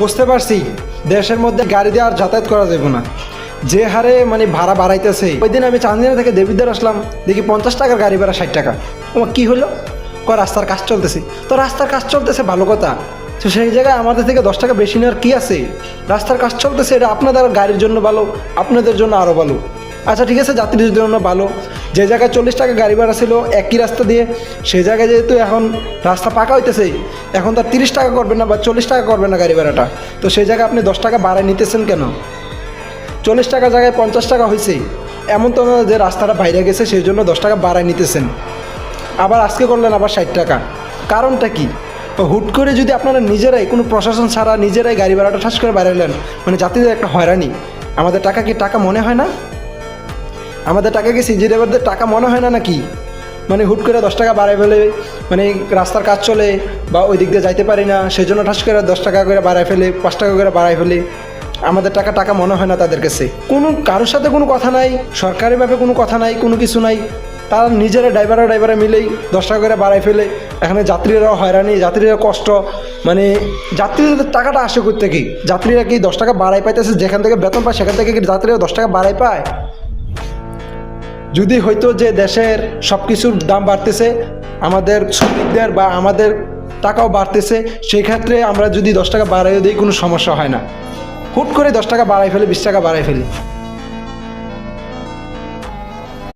বুঝতে পারছি দেশের মধ্যে গাড়ি দিয়ে আর যাতায়াত করা যাবে না, যে হারে মানে ভাড়া বাড়াইতেছে। ওই দিন আমি চান্দিনা থেকে দেবিদ্বার আসলাম, দেখি 50 টাকার গাড়ি ভাড়া 60 টাকা। তোমার কী হলো? রাস্তার কাজ চলতেছে। তো রাস্তার কাজ চলতেছে ভালো কথা, তো সেই জায়গায় আমাদের থেকে 10 টাকা বেশি নেওয়ার কী আছে? রাস্তার কাজ চলতেছে, এটা আপনাদের গাড়ির জন্য ভালো, আপনাদের জন্য আরও ভালো। আচ্ছা ঠিক আছে, যাত্রীদের জন্য ভালো। যে জায়গায় 40 টাকা গাড়ি ভাড়া ছিল একই রাস্তা দিয়ে, সেই জায়গায় যেহেতু এখন রাস্তা পাকা হইতেছে, এখন তার 30 টাকা করবে না বা 40 টাকা করবে না গাড়ি ভাড়াটা, তো সেই জায়গায় আপনি 10 টাকা বাড়ায় নিতেছেন কেন? 40 টাকা জায়গায় 50 টাকা হয়েছে, এমন তো না যে রাস্তাটা বাইরে গেছে সেই জন্য 10 টাকা বাড়ায় নিতেছেন। আবার আজকে করলেন আবার 60 টাকা, কারণটা কি? হুট করে যদি আপনারা নিজেরাই কোনো প্রশাসন ছাড়া নিজেরাই গাড়ি ভাড়াটা ঠাস করে বাড়াইলেন, মানে যাত্রীদের একটা হয়রানি। আমাদের টাকা কি টাকা মনে হয় না? আমাদের টাকা কি সিজি ড্রাইভারদের টাকা মনে হয় না নাকি? মানে হুট করে 10 টাকা বাড়াই ফেলে, মানে রাস্তার কাজ চলে বা ওই দিক দিয়ে যাইতে পারি না, সেই জন্য ঠাস করে 10 টাকা করে বাড়াই ফেলে, 5 টাকা করে বাড়াই ফেলে। আমাদের টাকা টাকা মনে হয় না তাদের কাছে। কোনো কারোর সাথে কোনো কথা নাই, সরকারিভাবে কোনো কথা নাই, কোনো কিছু নাই। তারা নিজেরা ড্রাইভারে মিলেই 10 টাকা করে বাড়াই ফেলে। এখানে যাত্রীরাও হয়রানি, যাত্রীরা কষ্ট, মানে যাত্রীদের টাকাটা আসে করতে কি? যাত্রীরা কি 10 টাকা বাড়াই পাইতেছে? যেখান থেকে বেতন পায় সেখান থেকে কি যাত্রীরা 10 টাকা বাড়াই পায়? যদি হয়তো যে দেশের সব কিছুর দাম বাড়তেছে, আমাদের শ্রমিকদের বা আমাদের টাকাও বাড়তেছে, সেই ক্ষেত্রে আমরা যদি 10 টাকা বাড়াইও দিই কোনো সমস্যা হয় না। হুট করে 10 টাকা বাড়াই ফেলে, 20 টাকা বাড়াই ফেলি।